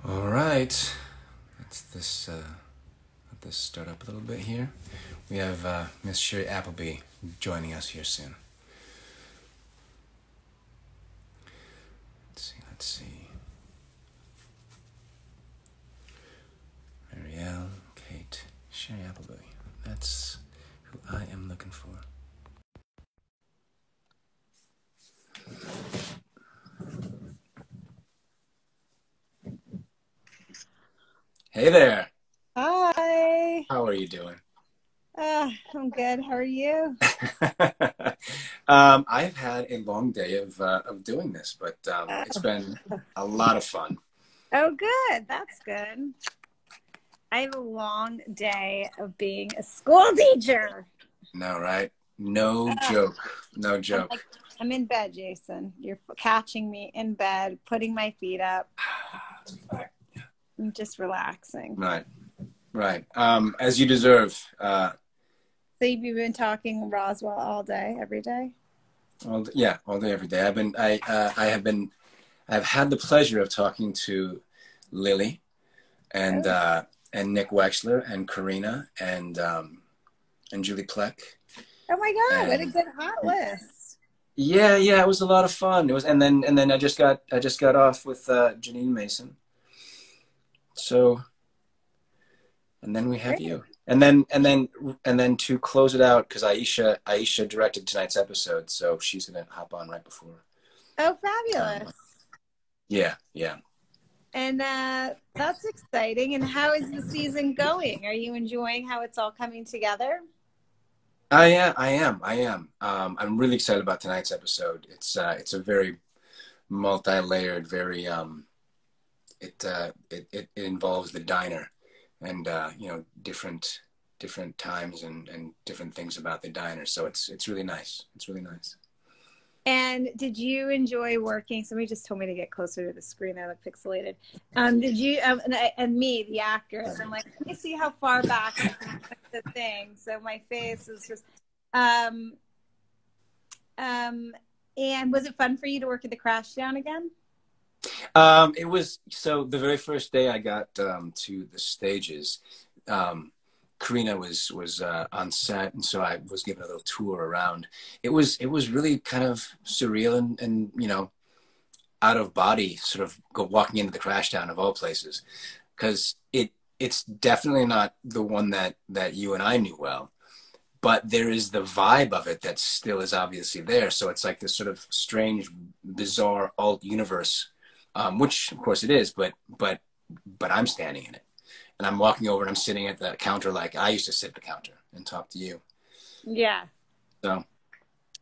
All right, let this start up a little bit here. We have Miss Shiri Appleby joining us here soon. Let's see. Marielle, Kate, Shiri Appleby. That's who I am looking for. Hey there. Hi. How are you doing? I'm good. How are you? I've had a long day of doing this, but it's Oh, been a lot of fun. oh, good. That's good. I have a long day of being a school teacher. No, right? No Uh, joke. No I'm joke. like, I'm in bed, Jason. You're catching me in bed, putting my feet up. I'm just relaxing. Right, right. As you deserve. So you've been talking Roswell all day, every day? Yeah, all day, every day. I've had the pleasure of talking to Lily and Oh, Nick Wexler and Karina and Julie Pleck. oh my God, what a And good hot list. yeah, it was a lot of fun. It was, and then I just got off with Janine Mason. So, and then we have Great. you. And then to close it out, because Aisha directed tonight's episode, so she's gonna hop on right before. Oh, Um, fabulous. yeah. And that's exciting. And how is the season going? Are you enjoying how it's all coming together? I am. I'm really excited about tonight's episode. It's a very multi-layered, very it involves the diner and different times and different things about the diner. So it's really nice. It's really nice. And did you enjoy working? Somebody just told me to get closer to the screen. I look pixelated. Did you and me, the actress? I'm like, let me see how far back I can put the thing. So my face is just. Um, and was it fun for you to work at the Crash Down again? It was so the very first day I got to the stages. Karina was on set, and so I was given a little tour around. It was really kind of surreal and out of body, sort of walking into the Crash Down of all places, because it's definitely not the one that you and I knew well, but there is the vibe of it that still is obviously there. So it's like this sort of strange, bizarre alt universe, which of course it is, but I'm standing in it. And I'm walking over and I'm sitting at the counter like I used to sit at the counter and talk to you. Yeah. So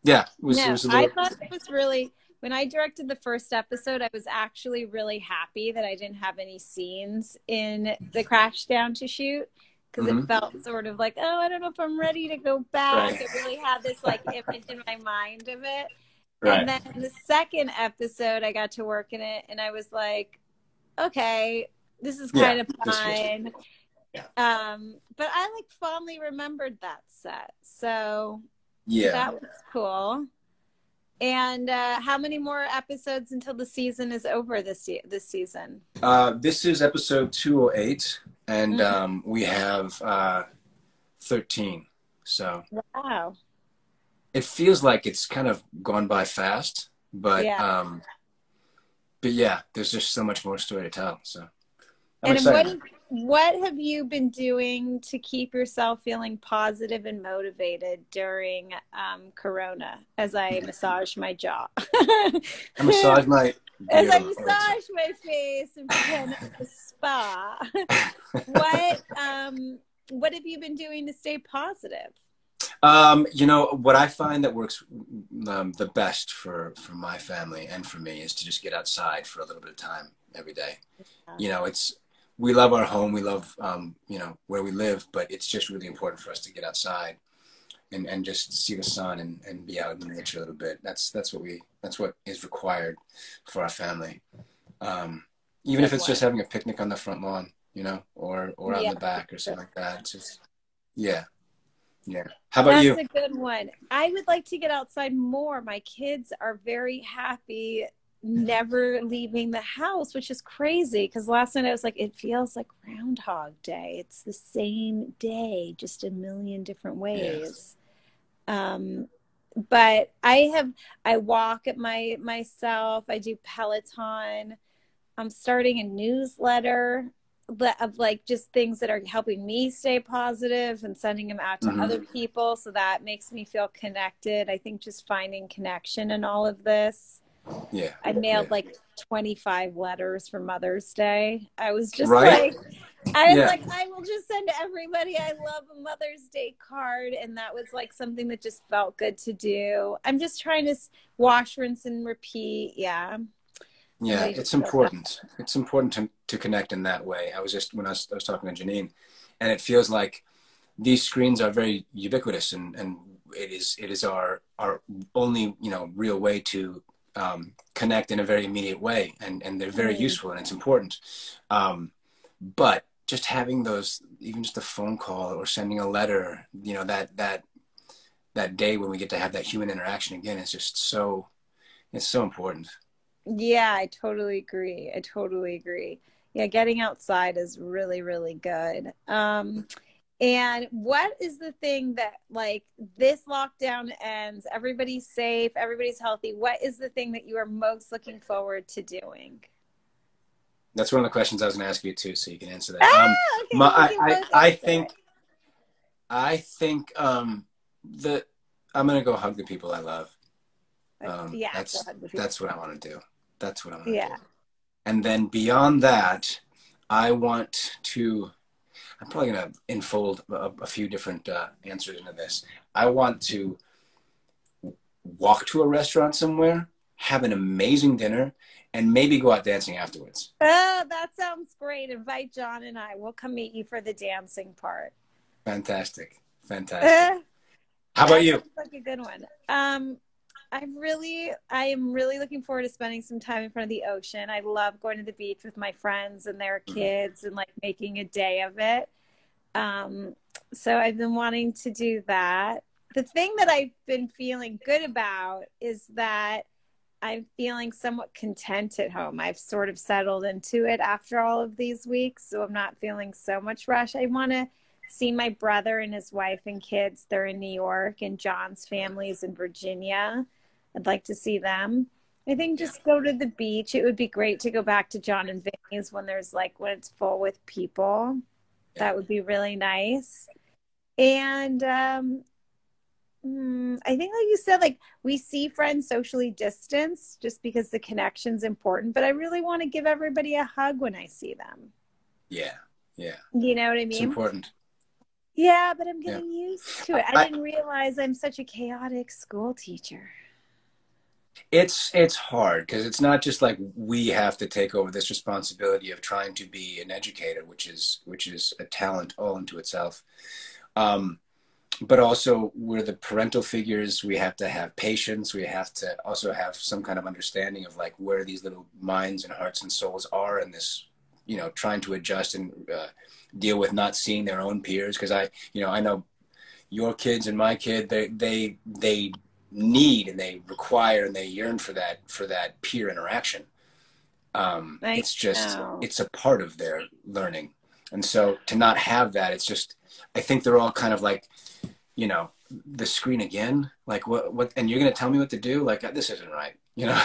yeah, it No, was a I little. thought it was really, when I directed the first episode, I was actually really happy that I didn't have any scenes in the Crash Down to shoot, because it Hmm. felt sort of like, oh, I don't know if I'm ready to go back. Right, I really had this like image in my mind of it. And right. then the second episode, I got to work in it, and I was like, okay, this is Yeah, kind of this was. fine. Yeah, But I like fondly remembered that set. So yeah. that was cool. And how many more episodes until the season is over this season? This is episode 208, and Mm, we have 13. So wow. it feels like it's kind of gone by fast, Yeah. but yeah, there's just so much more story to tell. So I'm And excited. what have you been doing to keep yourself feeling positive and motivated during Corona as I massage my jaw? I massage my As I beautiful. massage my face and pretend it's a spa. What what have you been doing to stay positive? What I find that works the best for my family and for me is to just get outside for a little bit of time every day. We love our home, we love where we live, but it's just really important for us to get outside and just see the sun and be out in nature a little bit. That's what is required for our family. Even if Good it's just one. having a picnic on the front lawn, or out in Yeah, the back or something like that. It's just yeah. Yeah. How about that's you? a good one. I would like to get outside more. My kids are very happy never leaving the house, which is crazy because last night I was like, it feels like Groundhog Day. It's the same day, just a million different ways. But I walk at myself. I do Peloton. I'm starting a newsletter of like just things that are helping me stay positive and sending them out to other people. So that makes me feel connected. I think just finding connection in all of this. Yeah. I mailed like 25 letters for Mother's Day. I was just Right? I was like, I will just send everybody I love a Mother's Day card. And that was like something that just felt good to do. I'm just trying to wash, rinse, and repeat. Yeah. Yeah, it's important. It's important to connect in that way. I was talking to Janine, and it feels like these screens are very ubiquitous, and it is our only, you know, real way to connect in a very immediate way, and they're very useful and it's important. But just having those, even just a phone call or sending a letter, you know, that day when we get to have that human interaction again is just it's so important. Yeah, I totally agree. Yeah, getting outside is really, really good. And what is the thing that, like, this lockdown ends, everybody's safe, everybody's healthy. What is the thing that you are most looking forward to doing? That's one of the questions I was going to ask you too, so you can answer that. Okay. I think I'm going to go hug the people I love. That's what I want to do. That's what I want to do. And then beyond that, I'm probably going to enfold a few different answers into this. I want to walk to a restaurant somewhere, have an amazing dinner, and maybe go out dancing afterwards. Oh, that sounds great. Invite John and I. We'll come meet you for the dancing part. Fantastic. How about you? That's like a good one. I am really looking forward to spending some time in front of the ocean. I love going to the beach with my friends and their kids and like making a day of it. So I've been wanting to do that. The thing that I've been feeling good about is that I'm feeling somewhat content at home. I've sort of settled into it after all of these weeks, so I'm not feeling so much rush. I want to see my brother and his wife and kids. They're in New York, and John's family's in Virginia. I'd like to see them. I think just go to the beach. It would be great to go back to John and Vinny's when it's full with people. That would be really nice. And I think, like you said, like we see friends socially distanced just because the connection's important. But I really want to give everybody a hug when I see them. Yeah. You know what I mean? It's important. Yeah, but I'm getting used to it. I didn't realize I'm such a chaotic school teacher. It's hard because it's not just like we have to take over this responsibility of trying to be an educator, which is a talent all into itself. But also we're the parental figures. We have to have patience. We have to also have some kind of understanding of like where these little minds and hearts and souls are in this, you know, trying to adjust and deal with not seeing their own peers. Because I know your kids and my kid, they need and they require and they yearn for that peer interaction. It's a part of their learning. And so to not have that, it's just, I think they're all kind of like, you know, the screen again, like what, and you're going to tell me what to do? Like, this isn't right. You know,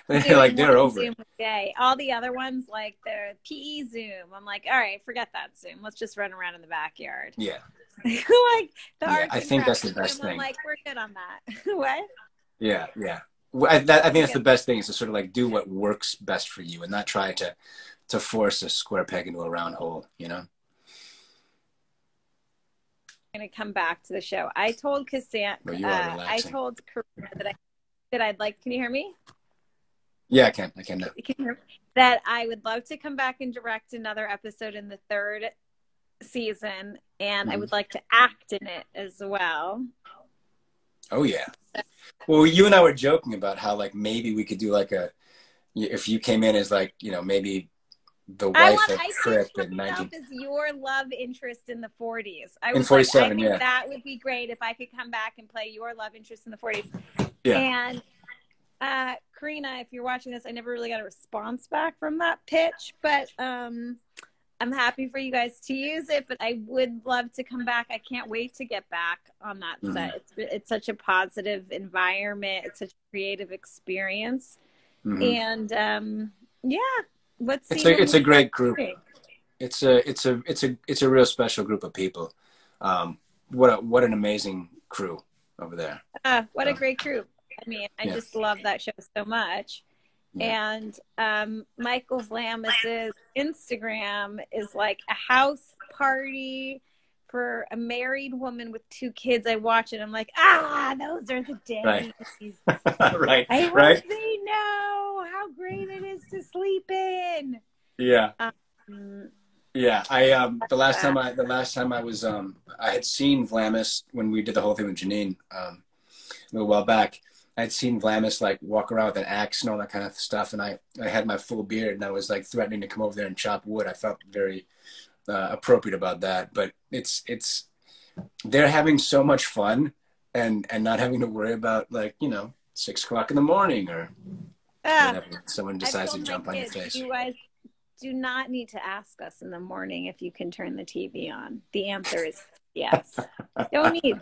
like they're over it. Day. All the other ones, like the PE Zoom, I'm like, all right, forget that Zoom. Let's just run around in the backyard. Yeah. Like the I think that's the best thing. I'm like, we're good on that. What? Yeah. I think that's the best thing is to sort of like do what works best for you and not try to force a square peg into a round hole, you know? I'm going to come back to the show. I told Cassandra, I told Karina that I'd like, can you hear me? Yeah, I can now. That I would love to come back and direct another episode in the 3rd season, and I would like to act in it as well. Oh yeah. Well, you and I were joking about how like maybe we could do like if you came in as like, you know, maybe the wife of Trip in 19 as your love interest in the 40s. In 47, I think that would be great if I could come back and play your love interest in the 40s. Yeah. And Karina, if you're watching this, I never really got a response back from that pitch, but I'm happy for you guys to use it, but I would love to come back. I can't wait to get back on that set. It's such a positive environment. It's such a creative experience. And yeah, let's see. It's a great group. It's a real special group of people. What an amazing crew over there. What a great group. I mean, I just love that show so much. And Michael Vlamis's Instagram is like a house party for a married woman with 2 kids. I watch it. I'm like, those are the days. Right. Right. I hope they know how great it is to sleep in. Yeah. Yeah. The last time I was I had seen Vlamis when we did the whole thing with Janine a little while back. I'd seen Vlamis like walk around with an axe and all that kind of stuff, and I had my full beard and I was like threatening to come over there and chop wood. I felt very appropriate about that, but they're having so much fun and not having to worry about, like, 6 o'clock in the morning or whenever someone decides to jump on your face. You guys do not need to ask us in the morning if you can turn the TV on. The answer is yes. You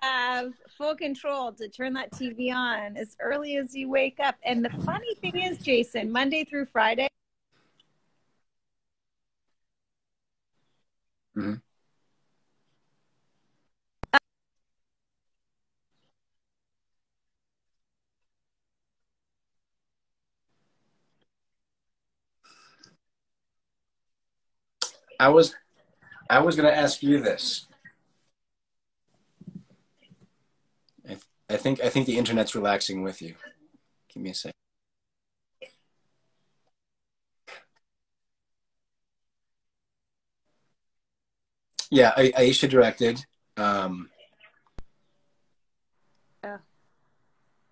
have full control to turn that TV on as early as you wake up. And the funny thing is, Jason, Monday through Friday. I was going to ask you this. I think the internet's relaxing with you. Give me a second. Yeah, Aisha directed.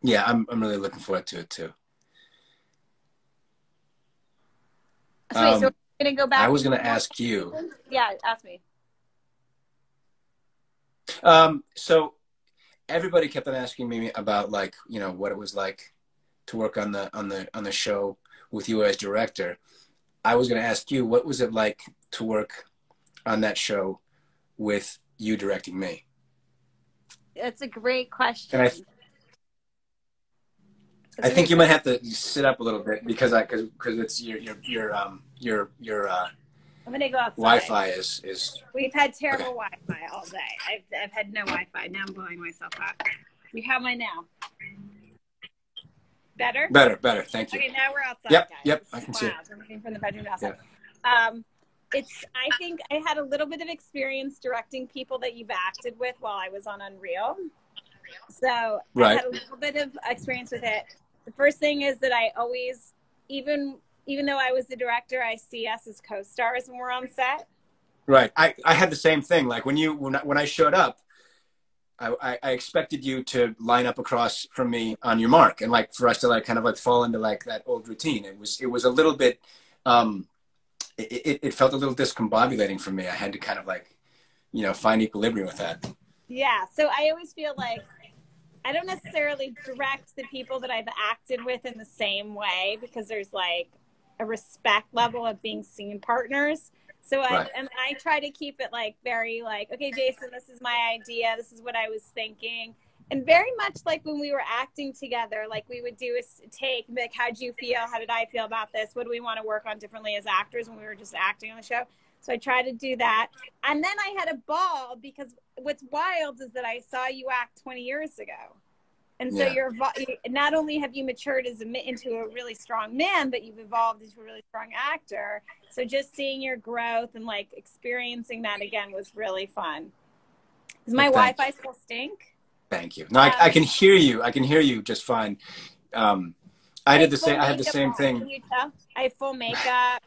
Yeah, I'm really looking forward to it too. So we're gonna go back. I was gonna ask you. Yeah, ask me. So everybody kept on asking me about, like, what it was like to work on the show with you as director. I was gonna ask you, what was it like to work on that show with you directing me? That's a great question. And I think you might have to sit up a little bit because it's your I'm gonna go outside. Wi-Fi is. We've had terrible Wi-Fi all day. I've had no Wi-Fi. Now I'm blowing myself out. How am I now? Better. Thank you. Okay, now we're outside. Yep. I can see it. I'm looking from the bedroom outside. I think I had a little bit of experience directing people that you've acted with while I was on Unreal. So I had a little bit of experience with it. The first thing is that I always, even though I was the director, I see us as co-stars when we're on set. Right. I had the same thing. Like when I showed up, I expected you to line up across from me on your mark, and like for us to like kind of like fall into like that old routine. It was a little bit. It felt a little discombobulating for me. I had to kind of like, find equilibrium with that. Yeah. So I always feel like I don't necessarily direct the people that I've acted with in the same way, because there's like a respect level of being scene partners. So I try to keep it like very like, okay, Jason, this is my idea. This is what I was thinking. And very much like when we were acting together, like we would do a take, like, how'd you feel? How did I feel about this? What do we want to work on differently as actors when we were just acting on the show? So I tried to do that. And then I had a ball, because what's wild is that I saw you act 20 years ago. And so not only have you matured into a really strong man, but you've evolved into a really strong actor. So just seeing your growth and like experiencing that again was really fun. Does my Wi-Fi still stink? Thank you. No, I can hear you. I can hear you just fine. I had the same thing. Can you tell? I have full makeup.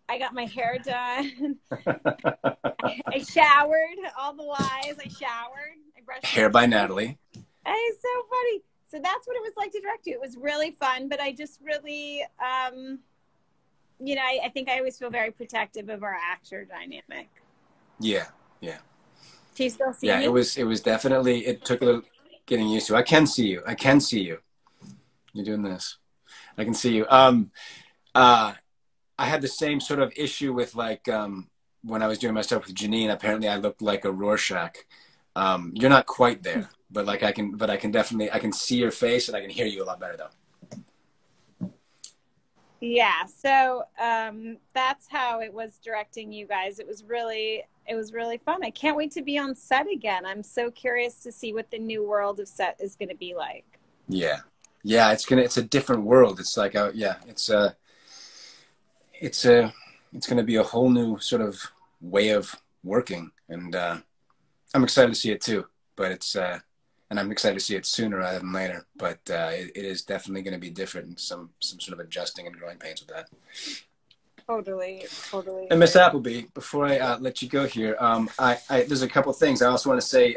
I got my hair done. I showered all the lies. I showered. I brushed hair by Natalie. It's so funny. So that's what it was like to direct you. It was really fun, but I just really, I think I always feel very protective of our actor dynamic. Yeah. Do you still see me? Yeah, it was definitely, it took a little getting used to. I can see you. You're doing this. I can see you. I had the same sort of issue with like when I was doing my stuff with Janine. Apparently, I looked like a Rorschach. You're not quite there, but like I can definitely I can see your face and I can hear you a lot better though. Yeah, so that's how it was directing you guys. It was really fun. I can't wait to be on set again. I'm so curious to see what the new world of set is going to be like. Yeah, yeah, it's a different world. It's like yeah, it's going to be a whole new sort of way of working, and I'm excited to see it too. But and I'm excited to see it sooner rather than later. But it is definitely going to be different, and some sort of adjusting and growing pains with that. Totally. And Miss Appleby, before I let you go here, there's a couple things I also want to say.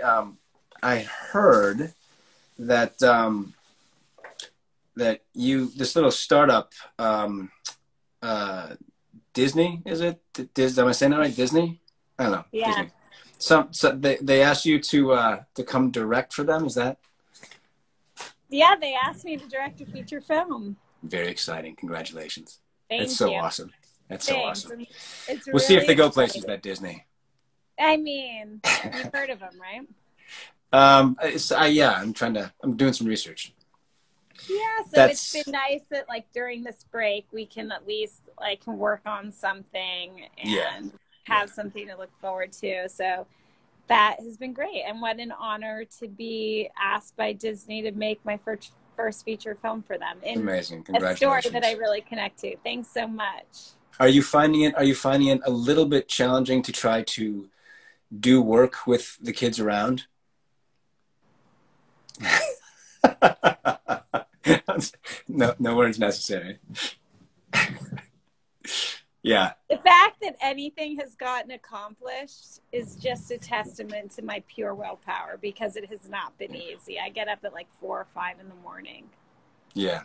I heard that that this little startup. Disney, is it? Am I saying that right? Disney? I don't know. Yeah. Disney. So they asked you to come direct for them. Is that? Yeah, they asked me to direct a feature film. Very exciting. Congratulations. Thank That's so you. Awesome. That's Thanks. so awesome. It's We'll see if they go exciting. places that Disney. I mean, you've heard of them, right? Yeah, I'm doing some research. Yeah, so it's been nice that like during this break we can at least like work on something and have something to look forward to. So that has been great, and what an honor to be asked by Disney to make my first feature film for them. Amazing. Congratulations. A story that I really connect to. Thanks so much. Are you finding it a little bit challenging to try to do work with the kids around? No words necessary. Yeah. The fact that anything has gotten accomplished is just a testament to my pure willpower, because it has not been easy. I get up at like 4 or 5 in the morning. Yeah.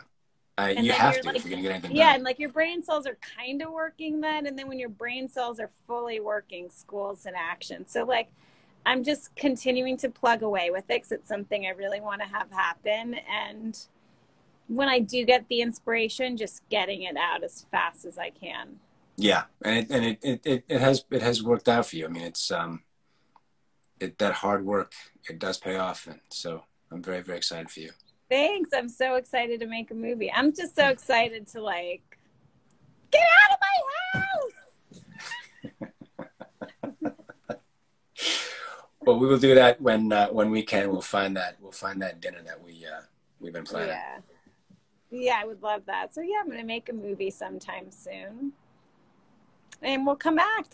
You have to, if you're going to get anything done. Yeah, and like your brain cells are kind of working then, and then when your brain cells are fully working, school's in action. So like I'm just continuing to plug away with it because it's something I really want to have happen. And when I do get the inspiration, just getting it out as fast as I can. Yeah, and it has worked out for you. I mean, it's that hard work, it does pay off, and so I'm very, very excited for you. Thanks. I'm so excited to make a movie. I'm just so excited to like get out of my house. Well, we will do that when we can. We'll find that dinner that we've been planning. Yeah, I would love that. So yeah, I'm gonna make a movie sometime soon. And we'll come back.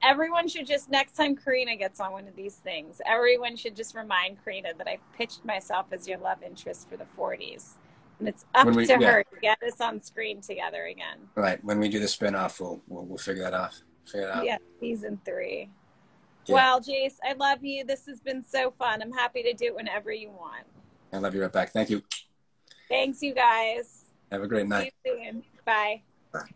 Everyone should just, next time Karina gets on one of these things, everyone should just remind Karina that I pitched myself as your love interest for the 40s. And it's up to her to get us on screen together again. Right. When we do the spinoff, we'll figure that out. Yeah, season 3. Yeah. Well, Jace, I love you. This has been so fun. I'm happy to do it whenever you want. I love you right back. Thank you. Thanks, you guys. Have a great night. See you soon. Bye. Bye.